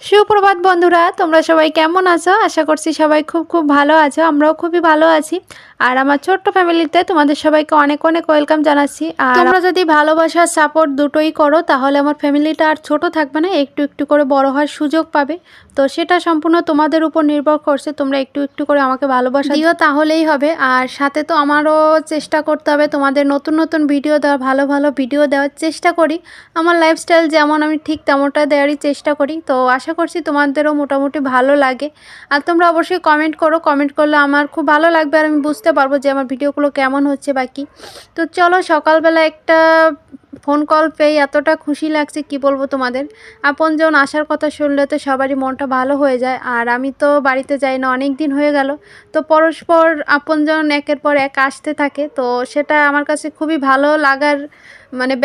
সুপ্রভাত বন্ধুরা, তোমরা সবাই কেমন আছো? আশা করছি সবাই খুব খুব ভালো আছো। আমরাও খুবই ভালো আছি। আর আমার ছোট্ট ফ্যামিলিতে তোমাদের সবাইকে অনেক অনেক ওয়েলকাম জানাচ্ছি। আর তোমরা যদি ভালোবাসা সাপোর্ট দুটোই করো তাহলে আমার ফ্যামিলিটা আর ছোট থাকবে না, একটু একটু করে বড় হওয়ার সুযোগ পাবে। তো সেটা সম্পূর্ণ তোমাদের উপর নির্ভর করছে। তোমরা একটু একটু করে আমাকে ভালোবাসা দিও, তাহলেই হবে। আর সাথে তো আমারও চেষ্টা করতে হবে তোমাদের নতুন নতুন ভিডিও দেওয়ার, ভালো ভালো ভিডিও দেওয়ার চেষ্টা করি। আমার লাইফস্টাইল যেমন আমি ঠিক তেমনটা দেওয়ারই চেষ্টা করি। তো আশা করছি তোমাদেরও মোটামুটি ভালো লাগে। আর তোমরা অবশ্যই কমেন্ট করো, কমেন্ট করলে আমার খুব ভালো লাগবে আর আমি বুঝতে পারবো যে আমার ভিডিওগুলো কেমন হচ্ছে বা কী। তো চলো, সকালবেলা একটা ফোন কল পেয়ে এতটা খুশি লাগছে কি বলবো তোমাদের। আপনজন আসার কথা শুনলে তো সবারই মনটা ভালো হয়ে যায়। আর আমি তো বাড়িতে যাই না, অনেক দিন হয়ে গেল। তো পরস্পর আপনজন একের পর এক আসতে থাকে, তো সেটা আমার কাছে খুবই ভালো লাগার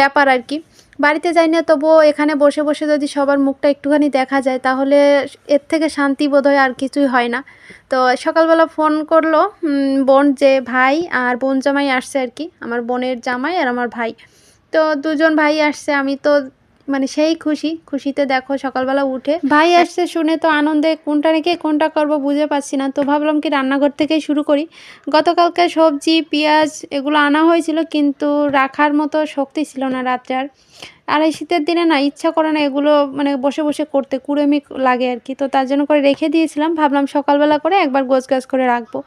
ব্যাপার আর কি। বাড়িতে যাই না, তবুও এখানে বসে বসে যদি সবার মুখটা একটুখানি দেখা যায় তাহলে এর থেকে শান্তি বোধ হয় আর কিছুই হয় না। তো সকালবেলা ফোন করলো বোন, যে ভাই আর বোন জামাই আসছে আর কি, আমার বোনের জামাই আর আমার ভাই। তো দুজন ভাই আসছে, আমি তো সেই খুশিতে দেখো সকালবেলা উঠে ভাই আসছে শুনে তো আনন্দে কোনটা রেখে কোনটা করব বুঝে পাচ্ছি না। তো ভাবলাম কি রান্নাঘর থেকেই শুরু করি। গতকালকে সবজি পেঁয়াজ এগুলো আনা হয়েছিল, কিন্তু রাখার মতো শক্তি ছিল না রাত্রে। আর এই শীতের দিনে না ইচ্ছা করে না এগুলো বসে বসে করতে, কুড়েমি লাগে আর কি। তো তার জন্য করে রেখে দিয়েছিলাম, ভাবলাম সকালবেলা করে একবার গোছগাছ করে রাখবো।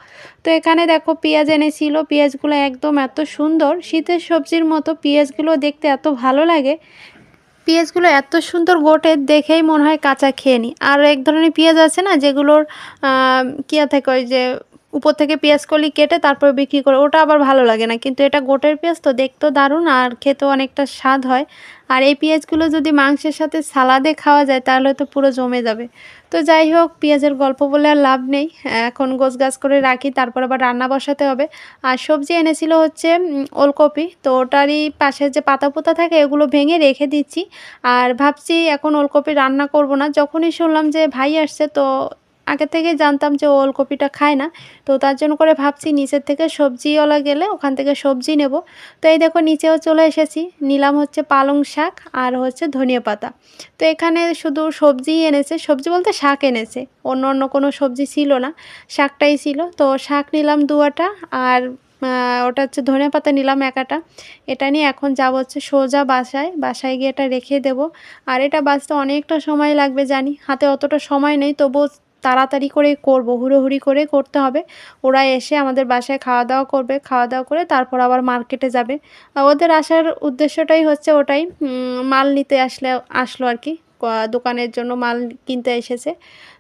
তো এখানে দেখো পেঁয়াজ এনেছিল, পেঁয়াজগুলো একদম এত সুন্দর, শীতের সবজির মতো পেঁয়াজগুলো দেখতে এত ভালো লাগে। পেঁয়াজগুলো এত সুন্দর গোটে, দেখেই মনে হয় কাঁচা খেয়ে নিই। আর এক ধরনের পেঁয়াজ আছে না যেগুলোর কিয়া থাকে, ওই যে উপর থেকে পেঁয়াজ কলি কেটে তারপর বিক্রি করে, ওটা আবার ভালো লাগে না। কিন্তু এটা গোটের পেঁয়াজ, তো দেখতেও দারুণ আর খেতেও অনেকটা স্বাদ হয়। আর এই পেঁয়াজগুলো যদি মাংসের সাথে সালাদে খাওয়া যায় তাহলে তো পুরো জমে যাবে। তো যাই হোক, পেঁয়াজের গল্প বলে আর লাভ নেই, এখন গোছগাছ করে রাখি, তারপর আবার রান্না বসাতে হবে। আর সবজি এনেছিল হচ্ছে ওলকপি, তো ওটারই পাশে যে পাতা পোতা থাকে এগুলো ভেঙে রেখে দিচ্ছি। আর ভাবছি এখন ওলকপি রান্না করব না। যখনই শুনলাম যে ভাই আসছে, তো আগে থেকে জানতাম যে ওলকপিটা খায় না, তো তার জন্য করে ভাবছি নিচের থেকে সবজিওয়ালা গেলে ওখান থেকে সবজি নেব। তো এই দেখো নিচেও চলে এসেছি, নিলাম হচ্ছে পালং শাক আর হচ্ছে ধনিয়া পাতা। তো এখানে শুধু সবজিই এনেছে, সবজি বলতে শাক এনেছে, অন্য অন্য কোনো সবজি ছিল না, শাকটাই ছিল। তো শাক নিলাম দুয়াটা, আর ওটা হচ্ছে ধনিয়া পাতা নিলাম একাটা। এটা নিয়ে এখন যাব হচ্ছে সোজা বাসায় গিয়ে এটা রেখে দেব। আর এটা বাঁচতে অনেকটা সময় লাগবে জানি, হাতে অতটা সময় নেই, তবুও তাড়াতাড়ি করে করব, হুড়োহুড়ি করে করতে হবে। ওরা এসে আমাদের বাসায় খাওয়া দাওয়া করবে, খাওয়া দাওয়া করে তারপর আবার মার্কেটে যাবে। ওদের আসার উদ্দেশ্যটাই হচ্ছে ওটাই, মাল নিতে আসলো আর কি, দোকানের জন্য মাল কিনতে এসেছে।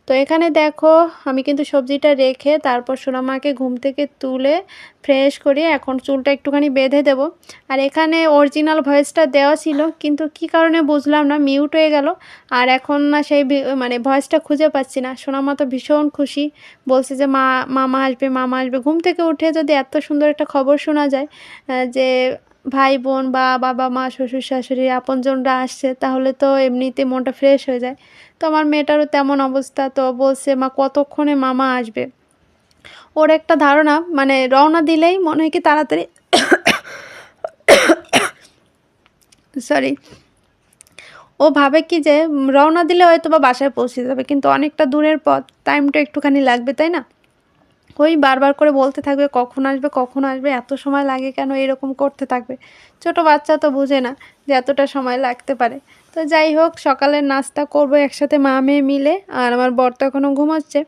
তো এখানে দেখো আমি কিন্তু সবজিটা রেখে তারপর সোনামাকে ঘুম থেকে তুলে ফ্রেশ করে এখন চুলটা একটুখানি বেঁধে দেব। আর এখানে অরিজিনাল ভয়েসটা দেওয়া ছিল, কিন্তু কি কারণে বুঝলাম না, মিউট হয়ে গেল। আর এখন না সেই ভয়েসটা খুঁজে পাচ্ছি না। সোনামা তো ভীষণ খুশি, বলছে যে মামা আসবে, মামা আসবে। ঘুম থেকে উঠে যদি এত সুন্দর একটা খবর শোনা যায় যে ভাই বোন বা বাবা মা শ্বশুর শাশুড়ি আপনজনরা আসছে, তাহলে তো এমনিতে মনটা ফ্রেশ হয়ে যায়। তো আমার মেয়েটারও তেমন অবস্থা, তো বলছে মা কতক্ষণে মামা আসবে। ওর একটা ধারণা, রওনা দিলেই মনে হয় কি তাড়াতাড়ি সরি, ও ভাবে কি যে রওনা দিলে হয়তো বা বাসায় পৌঁছে যাবে, কিন্তু অনেকটা দূরের পথ, টাইমটা একটুখানি লাগবে, তাই না? ওই বারবার করে বলতে থাকবে কখন আসবে কখন আসবে, এত সময় লাগে কেন, এরকম করতে থাকবে। ছোট বাচ্চা তো বুঝে না যে এতটা সময় লাগতে পারে। তো যাই হোক, সকালের নাস্তা করব একসাথে মা মেয়ে মিলে। আর আমার বর তো এখনও ঘুমাচ্ছে।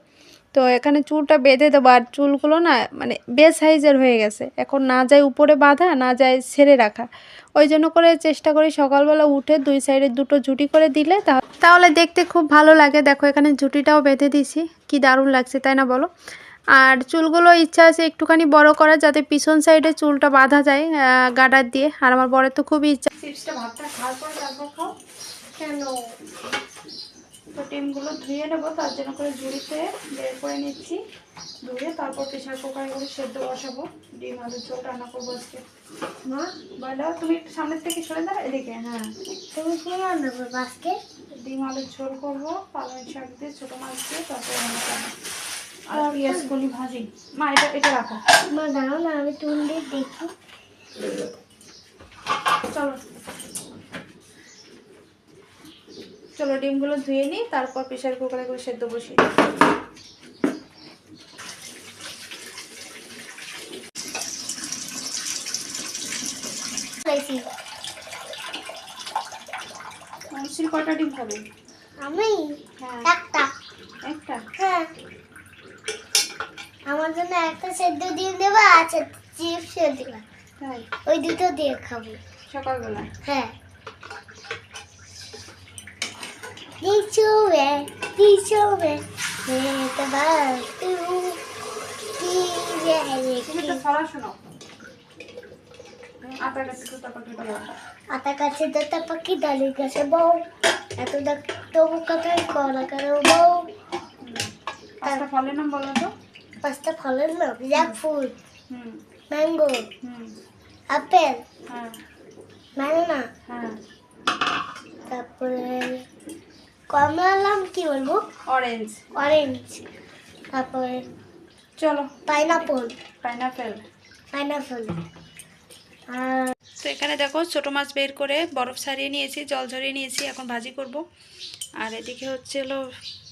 তো এখানে চুলটা বেঁধে দেবো, আর চুলগুলো না সাইজের হয়ে গেছে, এখন না যায় উপরে বাঁধা, না যায় ছেড়ে রাখা। ওই জন্য করে চেষ্টা করি সকালবেলা উঠে দুই সাইডে দুটো ঝুঁটি করে দিলে তাহলে দেখতে খুব ভালো লাগে। দেখো এখানে ঝুঁটিটাও বেঁধে দিছি, কি দারুণ লাগছে তাই না বলো? আর চুলগুলো ইচ্ছা আছে একটুখানি বড় করা, যাতে পিছন সাইডে চুলটা বাঁধা যায় গার্ডার দিয়ে। আর আমার বরের তো খুবই ইচ্ছা। ভাতটা খাওয়ার পর তারপর খাও কেন? তো ডিমগুলো ধুয়ে নেবো, তার জন্য করে ঝুড়িতে বের করে নিচ্ছি। ধুয়ে তারপর প্রেশার কুকারে করে সেদ্ধ বসাবো, ডিম আলুর ঝোল রান্না করবো আজকে। মা বলো, তুমি একটু সামনের থেকে সরে দাও, এদিকে। হ্যাঁ, তুমি কি রান্না করবো আজকে? ডিম আলুর ঝোল করবো, পালং শাক দিয়ে ছোটো মাছ দিয়ে, তারপর আর পেঁয়াজ কলি ভাজি। মা এটা রাখো। মা দাঁড়াও না, আমি তুলে দেখি। চলো চলো ডিমগুলো ধুয়ে নিই, তারপর প্রেশার কুকারে করে সেদ্ধ বসিয়ে দিই। মানুষের কটা ডিম খাবে? আমি একটা একটা। হ্যাঁ, আমার জন্য একটা সেদ্ধ ডিম দেবো, আচ্ছা চিপস দেবো, তাই? ওই দুটো দিয়ে খাবো সকালবেলা? হ্যাঁ। দিছুবে দিছুবে এটা বাস কি তুমি তো পড়াশোনা আটা কাছে তো তারপর আতা কাছে দত্তা পাখি ডালি গাছে বউ, এত তবু কথাই করা করো বউ। পাঁচটা ফলের নাম বলো তো। পাঁচটা ফলের নাম, জ্যাকফ্রুট, হুম ম্যাঙ্গো, হুম আপেল, হ্যাঁ ব্যানানা, হ্যাঁ তারপরে কমলার নাম কি বলবো? অরেঞ্জ। অরেঞ্জ, তারপরে চলো পাইনাপল, পাইনাপেল। পাইনাপল। আর তো এখানে দেখো ছোট মাছ বের করে বরফ ছাড়িয়ে নিয়েছি, জল ঝরিয়ে নিয়েছি, এখন ভাজি করব। আর এদিকে হচ্ছে হলো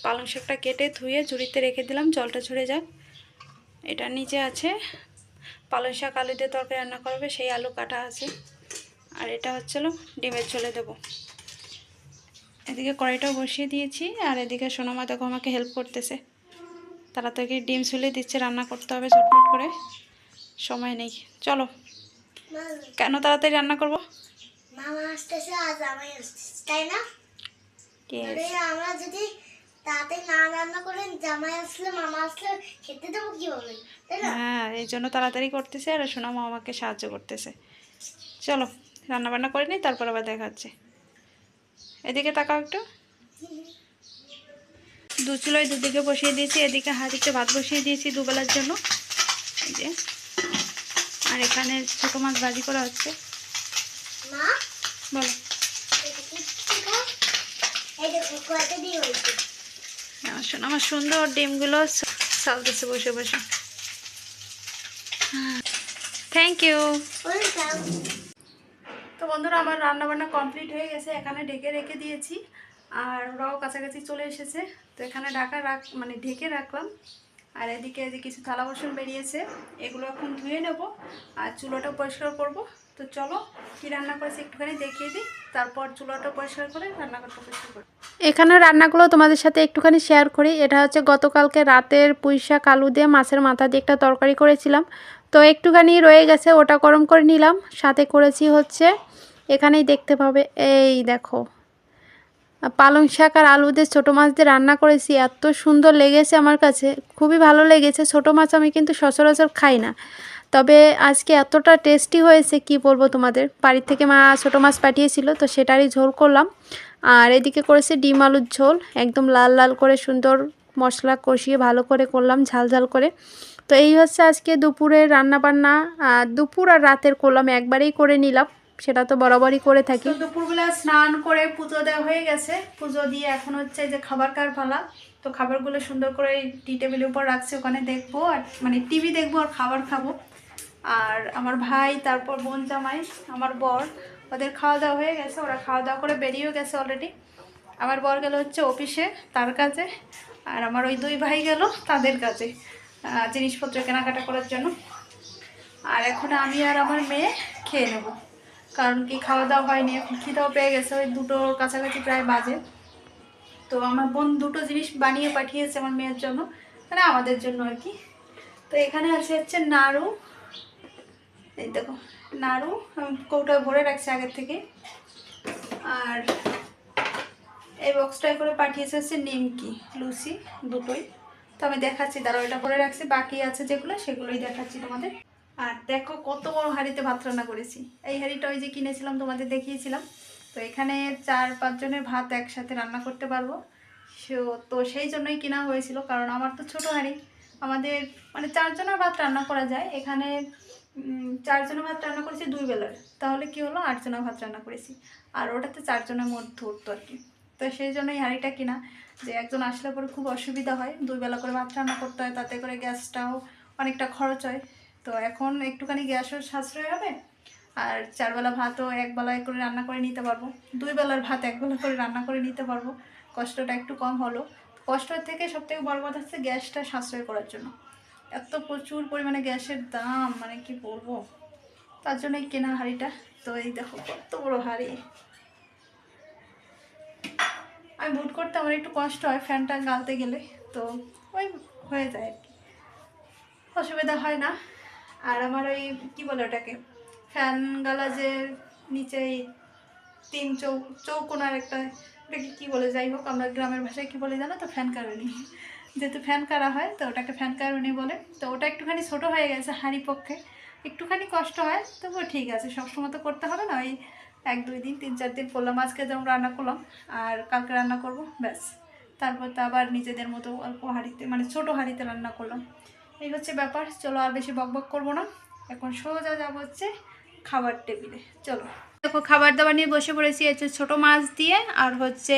পালং শাকটা কেটে ধুয়ে ঝুড়িতে রেখে দিলাম, জলটা ঝরে যাক। এটা নিচে আছে পালং শাক আলু দিয়ে তরকারি রান্না করবে, সেই আলু কাটা আছে। আর এটা হচ্ছে হলো ডিমের ঝোলে দেবো। এদিকে কড়াইটাও বসিয়ে দিয়েছি, আর এদিকে সোনামা দেখো আমাকে হেল্প করতেছে, তাড়াতাড়ি ডিম ছুলে দিচ্ছে, রান্না করতে হবে ঝটপট করে, সময় নেই। চলো। কেন তাড়াতাড়ি রান্না করব? মামা আসতেছে, আজ আমি আসতেছি, তাই না? আরে আমরা যদি তাড়াতাড়ি না রান্না করেন, জামাই আসলে মামা আসলে খেতে দেবো কিভাবে, তাই না? হ্যাঁ, এই জন্য তাড়াতাড়ি করতেছে, আর সোনামা আমাকে সাহায্য করতেছে। চলো রান্না বান্না করে নিই, তারপর আবার দেখা হচ্ছে। এদিকে তাকাও একটু। দু চুলোয় দুদিকে বসিয়ে দিয়েছি, এদিকে হাঁড়িতে ভাত বসিয়ে দিয়েছি দুবেলার জন্য, এই যে। আর এখানে ছোটো মাছ ভাজি করা হচ্ছে। মা বলো। এটা কি খাও? এই দেখো কয়টা দিয়ে হয়েছে। আমার সুন্দর ডিমগুলো সালতেছে বসে বসে। Thank you. ওয়েলকাম। তো বন্ধুরা, আমার রান্না বান্না কমপ্লিট হয়ে গেছে, এখানে ঢেকে রেখে দিয়েছি, আর ওরাও কাছাকাছি চলে এসেছে। তো এখানে মানে ঢেকে রাখলাম। আর এদিকে যে কিছু থালা বাসন বেরিয়েছে, এগুলো এখন ধুয়ে নেব, আর চুলোটা পরিষ্কার করব। তো চলো কি রান্না করেছি একটুখানি দেখিয়ে দিই, তারপর চুলোটা পরিষ্কার করে রান্না করতে পরিষ্কার করি। এখানে রান্নাগুলো তোমাদের সাথে একটুখানি শেয়ার করি। এটা হচ্ছে গতকালকে রাতের পুঁই শাক আলু দিয়ে মাছের মাথা দিয়ে একটা তরকারি করেছিলাম, তো একটুখানি রয়ে গেছে, ওটা গরম করে নিলাম। সাথে করেছি হচ্ছে, এখানেই দেখতে পাবে, এই দেখো পালং শাক আর আলু দিয়ে ছোটো মাছ দিয়ে রান্না করেছি। এত সুন্দর লেগেছে আমার কাছে, খুবই ভালো লেগেছে। ছোটো মাছ আমি কিন্তু সচরাচর খাই না, তবে আজকে এতটা টেস্টি হয়েছে কি বলবো তোমাদের। বাড়ির থেকে মা ছোটো মাছ পাঠিয়েছিল, তো সেটারই ঝোল করলাম। আর এদিকে করেছি ডিম আলুর ঝোল, একদম লাল লাল করে সুন্দর মশলা কষিয়ে ভালো করে করলাম, ঝাল ঝাল করে। তো এই হচ্ছে আজকে দুপুরের রান্নাবান্না। দুপুর আর রাতের করলাম, একবারেই করে নিলাম, সেটা তো বরাবরই করে থাকি। তো দুপুরবেলা স্নান করে পুজো দেওয়া হয়ে গেছে, পুজো দিয়ে এখন হচ্ছে যে খাবার কার পালা। তো খাবারগুলো সুন্দর করে টি টেবিলের উপর রাখছি, ওখানে দেখবো, আর মানে টিভি দেখবো আর খাবার খাবো। আর আমার ভাই, তারপর বোন জামাই, আমার বর, ওদের খাওয়া দাওয়া হয়ে গেছে, ওরা খাওয়া দাওয়া করে বেরিয়েও গেছে অলরেডি। আমার বর গেল হচ্ছে অফিসে, তার কাজে। আর আমার ওই দুই ভাই গেল তাদের কাজে, জিনিসপত্র কেনাকাটা করার জন্য। আর এখন আমি আর আমার মেয়ে খেয়ে নেব, কারণ কি খাওয়া দাওয়া হয়নি, এখন খিদাও পেয়ে গেছে, ওই দুটোর কাছাকাছি প্রায় বাজে। তো আমার বোন দুটো জিনিস বানিয়ে পাঠিয়েছে আমার মেয়ের জন্য, মানে আমাদের জন্য আর কি। তো এখানে আছে হচ্ছে নাড়ু, এই দেখো নাড়ু, আমি কৌটায় ভরে রাখছি আগের থেকে। আর এই বক্সটায় করে পাঠিয়েছে হচ্ছে নিমকি, লুচি, দুটোই। তো আমি দেখাচ্ছি, দাঁড়াও, এটা ভরে রাখছি, বাকি আছে যেগুলো সেগুলোই দেখাচ্ছি তোমাদের। আর দেখো কত বড় হাঁড়িতে ভাত রান্না করেছি। এই হাঁড়িটা ওই যে কিনেছিলাম, তোমাদের দেখিয়েছিলাম। তো এখানে 4-5 জনের ভাত একসাথে রান্না করতে পারবো। তো সেই জন্যই কেনা হয়েছিল, কারণ আমার তো ছোটো হাঁড়ি, আমাদের মানে 4 জনের ভাত রান্না করা যায়। এখানে 4 জনের ভাত রান্না করেছি 2 বেলার, তাহলে কি হলো 8 জনের ভাত রান্না করেছি, আর ওটাতে 4 জনের মধ্যে উঠতো আর কি। তো সেই জন্যই হাঁড়িটা কিনা, যে একজন আসলে পরে খুব অসুবিধা হয়, 2 বেলা করে ভাত রান্না করতে হয়, তাতে করে গ্যাসটাও অনেকটা খরচ হয়। তো এখন একটুখানি গ্যাসও সাশ্রয় হবে, আর 4 বেলা ভাতও 1 বেলায় করে রান্না করে নিতে পারবো, 2 বেলার ভাত 1 বেলা করে রান্না করে নিতে পারবো। কষ্টটা একটু কম হলো। কষ্টের থেকে সবথেকে বড় কথা হচ্ছে গ্যাসটা সাশ্রয় করার জন্য। এত প্রচুর পরিমাণে গ্যাসের দাম, মানে কি বলবো, তার জন্যই কেনা হাঁড়িটা। তো এই দেখো কত বড় হাঁড়ি। আমি বুট করতে আমার একটু কষ্ট হয় ফ্যানটা গালতে গেলে, তো ওই হয়ে যায় আর কি, অসুবিধা হয় না। আর আমার ওই কী বলে ওটাকে, ফ্যান গালা যে নিচে 3 চৌকোনার একটা, ওটাকে কী বলে, যাই হোক আমরা গ্রামের ভাষায় কী বলে জানো তো, ফ্যান কারণি। যেহেতু ফ্যান কারা হয় তো ওটাকে ফ্যান কারণি বলে। তো ওটা একটুখানি ছোটো হয়ে গেছে হাঁড়ি পক্ষে, একটুখানি কষ্ট হয়, তবুও ঠিক আছে, সবসময় তো করতে হবে না। ওই 1-2 দিন 3-4 দিন করলাম, আজকে যেমন রান্না করলাম আর কালকে রান্না করব, ব্যাস। তারপর তো আবার নিজেদের মতো অল্প হাঁড়িতে, মানে ছোটো হাঁড়িতে রান্না করলাম। এই হচ্ছে ব্যাপার। চলো আর বেশি বকবক করবো না, এখন সোজা যাবো হচ্ছে খাবার টেবিলে। চলো দেখো খাবার দাবার নিয়ে বসে পড়েছি। হচ্ছে ছোটো মাছ দিয়ে আর হচ্ছে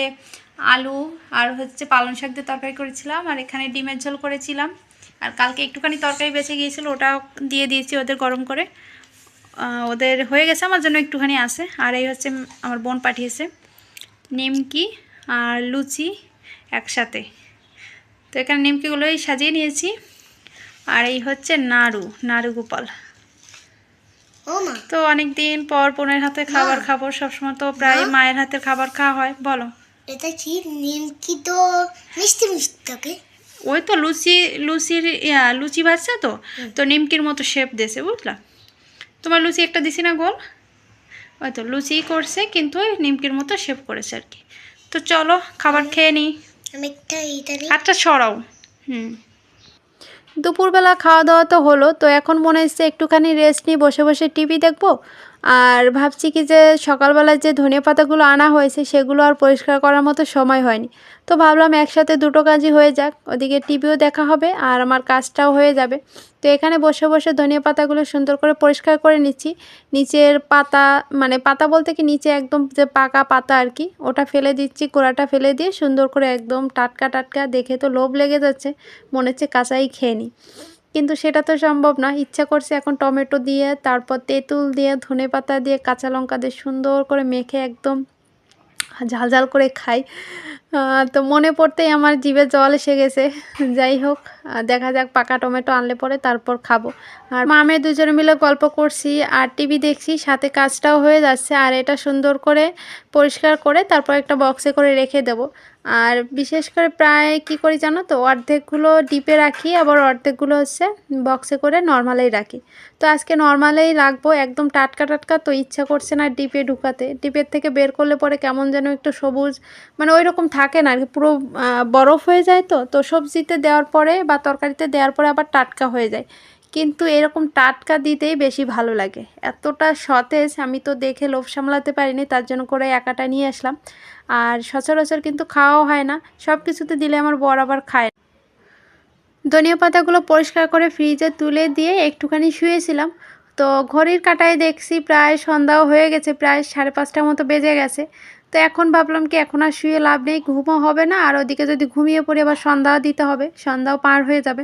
আলু আর হচ্ছে পালং শাক দিয়ে তরকারি করেছিলাম, আর এখানে ডিমের ঝোল করেছিলাম। আর কালকে একটুখানি তরকারি বেঁচে গিয়েছিলো, ওটাও দিয়ে দিয়েছি ওদের গরম করে। ওদের হয়ে গেছে, আমার জন্য একটুখানি আছে। আর এই হচ্ছে আমার বোন পাঠিয়েছে নিমকি আর লুচি একসাথে। তো এখানে নিমকিগুলোই সাজিয়ে নিয়েছি। আর এই হচ্ছে নাড়ু গোপাল। ও মা, তো অনেক দিন পর বোনের হাতে খাবার খাবো, সবসময় তো প্রায় মায়ের হাতের খাবার খাওয়া হয়। বলো, এটা কি নিমকি? তো মিষ্টি মিষ্টি থাকে। ওই তো লুচি ভাজছে তো, তো নিমকির মতো শেপ দিয়েছে, বুঝলা? তোমার লুচি একটা দিছি না গোল, ওই তো লুচি করছে কিন্তু ওই নিমকির মতো শেপ করেছে আর কি। তো চলো খাবার খেয়ে নিই। আমি একটা ইটালি হাতটা সরাও। দুপুরবেলা খাওয়া দাওয়া তো হলো, তো এখন মনে হচ্ছে একটুখানি রেস্ট নিয়ে বসে বসে টিভি দেখবো। আর ভাবছি কি যে সকালবেলায় যে ধনিয়া পাতাগুলো আনা হয়েছে সেগুলো আর পরিষ্কার করার মতো সময় হয়নি, তো ভাবলাম একসাথে দুটো কাজই হয়ে যাক, ওদিকে টিভিও দেখা হবে আর আমার কাজটাও হয়ে যাবে। তো এখানে বসে বসে ধনিয়া পাতাগুলো সুন্দর করে পরিষ্কার করে নিচ্ছি। নিচের পাতা, মানে পাতা বলতে কি নিচে একদম যে পাকা পাতা আর কি, ওটা ফেলে দিচ্ছি, কোড়াটা ফেলে দিয়ে সুন্দর করে একদম টাটকা টাটকা, দেখে তো লোভ লেগে যাচ্ছে, মনে হচ্ছে কাঁচাই খেয়ে নিই। কিন্তু সেটা তো সম্ভব না। ইচ্ছা করছে এখন টমেটো দিয়ে, তারপর তেঁতুল দিয়ে, ধনেপাতা দিয়ে, কাঁচা লঙ্কা দিয়ে সুন্দর করে মেখে একদম ঝাল ঝাল করে খাই। তো মনে পড়তেই আমার জিভে জল এসে গেছে। যাই হোক, দেখা যাক, পাকা টমেটো আনলে পরে তারপর খাবো। আর মামে দুজনে মিলে গল্প করছি আর টিভি দেখছি, সাথে কাজটাও হয়ে যাচ্ছে। আর এটা সুন্দর করে পরিষ্কার করে তারপর একটা বক্সে করে রেখে দেব। আর বিশেষ করে প্রায় কি করি জানো তো, অর্ধেকগুলো ডিপে রাখি, আবার অর্ধেকগুলো হচ্ছে বক্সে করে নর্মালেই রাখি। তো আজকে নর্মালেই রাখবো, একদম টাটকা টাটকা, তো ইচ্ছা করছে না ডিপে ঢুকাতে। ডিপের থেকে বের করলে পরে কেমন যেন একটু সবুজ, মানে ওই রকম থাকে না আর কি, পুরো বরফ হয়ে যায়। তো সবজিতে দেওয়ার পরে বা তরকারিতে দেওয়ার পরে আবার টাটকা হয়ে যায়, কিন্তু এরকম টাটকা দিতেই বেশি ভালো লাগে। এতটা সতেজ, আমি তো দেখে লোভ সামলাতে পারিনি, তার জন্য করে একাটা নিয়ে আসলাম। আর সচরাচর কিন্তু খাওয়াও হয় না, সব কিছুতে দিলে আমার বর আবার খায়। ধনিয়া পাতাগুলো পরিষ্কার করে ফ্রিজে তুলে দিয়ে একটুখানি শুয়েছিলাম। তো ঘড়ির কাঁটায় দেখছি প্রায় সন্ধ্যাও হয়ে গেছে, প্রায় 5:30টার মতো বেজে গেছে। তো এখন ভাবলাম কি এখন আর শুয়ে লাভ নেই, ঘুমও হবে না, আর ওদিকে যদি ঘুমিয়ে পড়ি আবার সন্ধ্যাও দিতে হবে, সন্ধ্যাও পার হয়ে যাবে।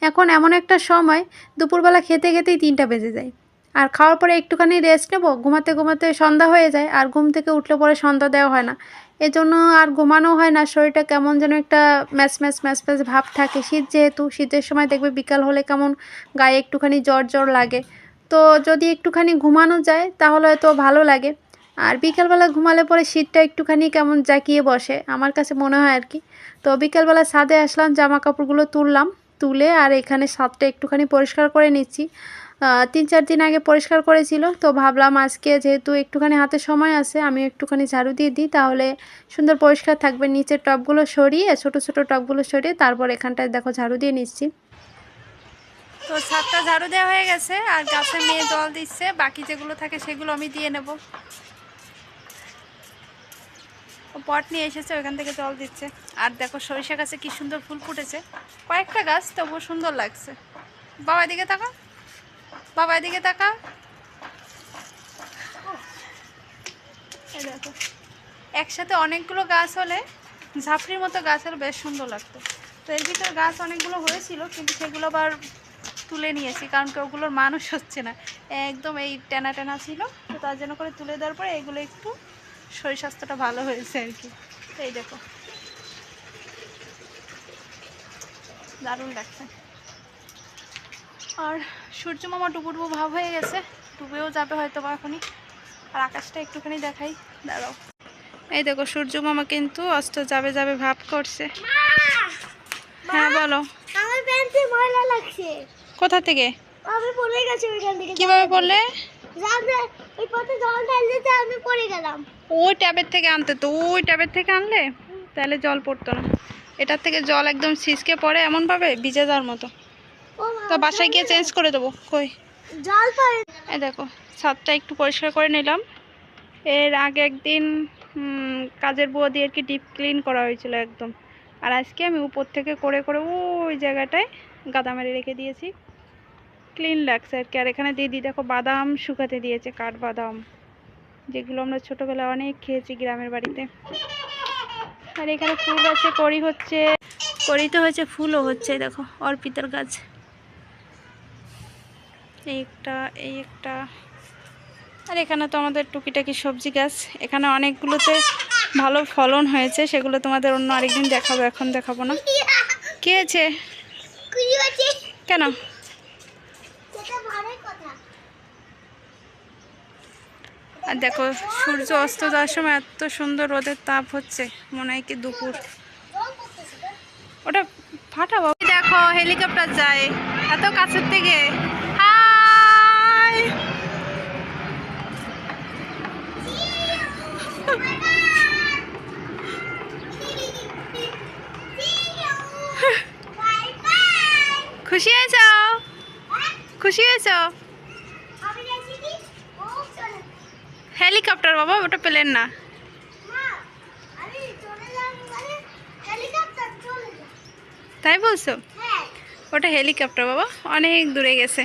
এখন এমন একটা সময়, দুপুরবেলা খেতে খেতেই 3টা বেজে যায়। আর খাওয়ার পরে একটুখানি রেস্ট নেবো, ঘুমাতে ঘুমাতে সন্ধ্যা হয়ে যায়, আর ঘুম থেকে উঠলে পরে সন্ধ্যা দেওয়া হয় না। এজন্য আর ঘুমানো হয় না, শরীরটা কেমন যেন একটা ম্যাচ ম্যাচ ম্যাচ ম্যাচ ভাব থাকে। শীত যেহেতু, শীতের সময় দেখবে বিকাল হলে কেমন গায়ে একটুখানি জ্বর জ্বর লাগে। তো যদি একটুখানি ঘুমানো যায় তাহলে হয়তো ভালো লাগে। আর বিকালবেলা ঘুমালে পরে শীতটা একটুখানি কেমন জাঁকিয়ে বসে, আমার কাছে মনে হয় আর কি। তো বিকালবেলা ছাদে আসলাম, জামা কাপড়গুলো তুললাম, তুলে আর এখানে ছাদটা একটুখানি পরিষ্কার করে নিচ্ছি। 3-4 দিন আগে পরিষ্কার করেছিল, তো ভাবলাম আজকে যেহেতু একটুখানি হাতে সময় আছে, আমি একটুখানি ঝাড়ু দিয়ে দিই, তাহলে সুন্দর পরিষ্কার থাকবে। নিচের টবগুলো সরিয়ে, ছোট ছোট টবগুলো সরিয়ে তারপর এখানটায় দেখো ঝাড়ু দিয়ে নিচ্ছি। তো ছাদটা ঝাড়ু দেওয়া হয়ে গেছে, আর গাছে মেয়ে জল দিচ্ছে, বাকি যেগুলো থাকে সেগুলো আমি দিয়ে নেব। পট নিয়ে এসেছে, ওইখান থেকে জল দিচ্ছে। আর দেখো সরিষা গাছে কি সুন্দর ফুল ফুটেছে, কয়েকটা গাছ, তবুও সুন্দর লাগছে। বাবা এদিকে তাকা, বাবা এদিকে তাকা। এই দেখো, একসাথে অনেকগুলো গাছ হলে, ঝাপড়ির মতো গাছ হলে বেশ সুন্দর লাগতো। তো এর ভিতরে গাছ অনেকগুলো হয়েছিল, কিন্তু সেগুলো আবার তুলে নিয়েছি, কারণ কি ওগুলোর মানুষ হচ্ছে না, একদম এই টানা টানা ছিল, তো তার জন্য করে তুলে দেওয়ার পরে এগুলো একটু শরীর স্বাস্থ্যটা ভালো হয়েছে আর কি। এই দেখো দারুণ লাগছে। আর সূর্য মামা ডুবুডুবু ভাব হয়ে গেছে, ডুবেও যাবে হয়তো বা এখনই। আর আকাশটা একটুখানি দেখাই, দাঁড়াও। এই দেখো সূর্য মামা কিন্তু অস্ত যাবে যাবে ভাব করছে। হ্যাঁ বলো। আমার প্যান্টে ময়লা লাগছে। কোথা থেকে? আমি পড়ে গেছি ওইখান থেকে। কিভাবে পড়লে? জানলে ওই পথে জল ঢালতে আমি পড়ে গেলাম। ওই ট্যাবের থেকে আনতে তো, ওই ট্যাবের থেকে আনলে তাহলে জল পড়তো না। এটার থেকে জল একদম ছিসকে পড়ে এমনভাবে ভিজে যাওয়ার মতো। তো বাসায় গিয়ে চেঞ্জ করে দেবো। কই জল পড়ে। এই দেখো ছাদটা একটু পরিষ্কার করে নিলাম। এর আগে একদিন কাজের বুয়া দিয়ে আর কি ডিপ ক্লিন করা হয়েছিল একদম। আর আজকে আমি উপর থেকে করে করে ওই জায়গাটায় গাদা মেরে রেখে দিয়েছি, ক্লিন লাগছে আর কি। আর এখানে দিদি দেখো বাদাম শুকাতে দিয়েছে, কাঠবাদাম, যেগুলো আমরা ছোটোবেলায় অনেক খেয়েছি গ্রামের বাড়িতে। আর এখানে ফুল আছে, কড়ি হচ্ছে, কড়িতে হয়েছে, ফুলও হচ্ছে। দেখো অর্পিতার গাছ, এই একটা। আর এখানে তো আমাদের টুকিটাকি সবজি গাছ, এখানে অনেকগুলোতে ভালো ফলন হয়েছে, সেগুলো তোমাদের অন্য আরেকদিন দেখাবো, এখন দেখাবো না। কে আছে? কেন? আর দেখো সূর্য অস্ত যাওয়ার সময় এত সুন্দর রোদের তাপ হচ্ছে, মনে হয় কি দুপুর। ওটা ফাটাবো। দেখো হেলিকপ্টার যায় এত কাছের থেকে। হাই খুশি হয়েছ? খুশি হয়েছ? হেলিকপ্টার বাবা, ওটা প্লেন না। তাই বলছো? ওটা হেলিকপ্টার বাবা, অনেক দূরে গেছে।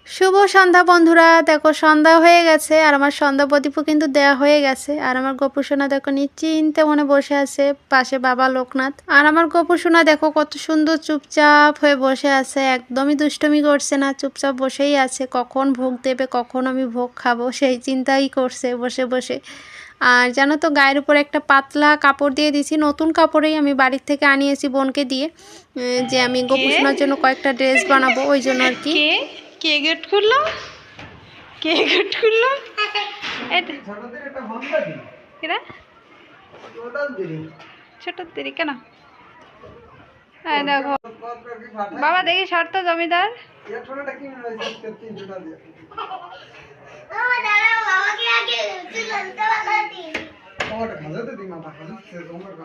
শুভ সন্ধ্যা বন্ধুরা, দেখো সন্ধ্যা হয়ে গেছে আর আমার সন্ধ্যা প্রদীপও কিন্তু দেওয়া হয়ে গেছে। আর আমার গোপুসোনা দেখো নিশ্চিন্তে মনে বসে আছে, পাশে বাবা লোকনাথ। আর আমার গোপুসোনা দেখো কত সুন্দর চুপচাপ হয়ে বসে আছে, একদমই দুষ্টুমি করছে না, চুপচাপ বসেই আছে। কখন ভোগ দেবে, কখন আমি ভোগ খাবো সেই চিন্তাই করছে বসে বসে। আর জানো তো গায়ের উপর একটা পাতলা কাপড় দিয়ে দিয়েছি, নতুন কাপড়েই আমি বাড়ির থেকে আনিয়েছি বোনকে দিয়ে, যে আমি গোপুসোনার জন্য কয়েকটা ড্রেস বানাবো, ওই জন্য আর কি। কে গেট খুললো? কে গেট খুললো? ছোট দেরি কেন? হ্যাঁ দেখো বাবা, দেখি শর্ত জমিদার।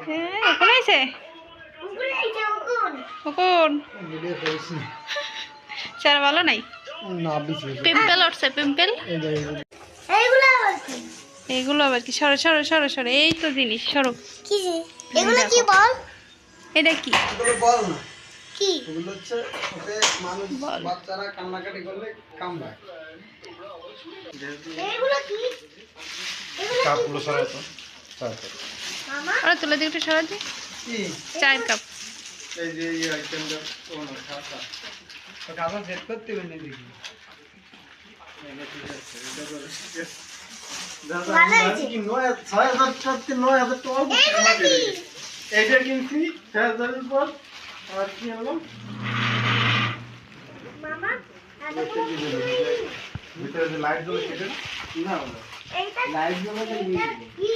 হ্যাঁ এখন আইছে স্যার ভালো নাই, পিম্পল উঠছে পিম্পল। এইগুলো আবার কি? সরো সরো সরো সরো, এই তো জিনিস, সরো। এগুলো কি বল? এটা কি? বল না কি এগুলো হচ্ছে ওতে মানুষ বাচ্চারা কান্নাকাটি করলে কামড়ায়। এগুলো কি? কাপগুলো সরাতো মামা ওরা তুলে দিয়ে একটু সরা দি। কি চায়ের কাপ। এই যে এই আইটেমটা কোন খাতা তো কাগজ সেট করতে হবে না দেখি। এটা ঠিক আছে, এটা করে ঠিক আছে। দাদা কি 9000 টাকা 9000 টাকা এইটা কিনছি 6000 এর পর। আর কি হলো মামা ভিতরে যে লাইট জ্বলে সেটা না এইটা লাইট জ্বলে কি?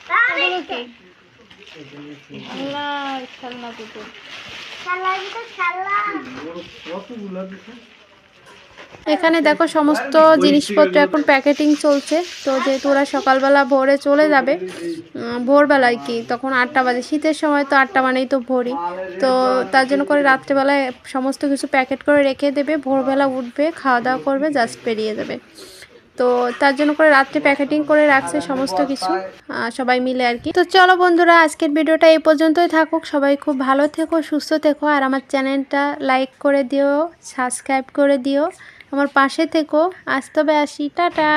তাহলে কি? আল্লাহ খেলনা পুতুল। কতগুলো দিছে। এখানে দেখো সমস্ত জিনিসপত্র এখন প্যাকেটিং চলছে। তো যেহেতু ওরা সকালবেলা ভোরে চলে যাবে, ভোরবেলায় কি তখন 8টা বাজে, শীতের সময় তো 8টা মানেই তো ভোরই, তো তার জন্য করে রাত্রেবেলায় সমস্ত কিছু প্যাকেট করে রেখে দেবে, ভোরবেলা উঠবে, খাওয়া দাওয়া করবে, জাস্ট বেরিয়ে যাবে। তো তার জন্য করে রাত্রে প্যাকেটিং করে রাখছে সমস্ত কিছু, সবাই মিলে আর কি। তো চলো বন্ধুরা, আজকের ভিডিওটা এই পর্যন্তই থাকুক। সবাই খুব ভালো থেকো, সুস্থ থেকো, আর আমার চ্যানেলটা লাইক করে দিও, সাবস্ক্রাইব করে দিও, আমার পাশে থেকো। আজ তবে আসি, টাটা।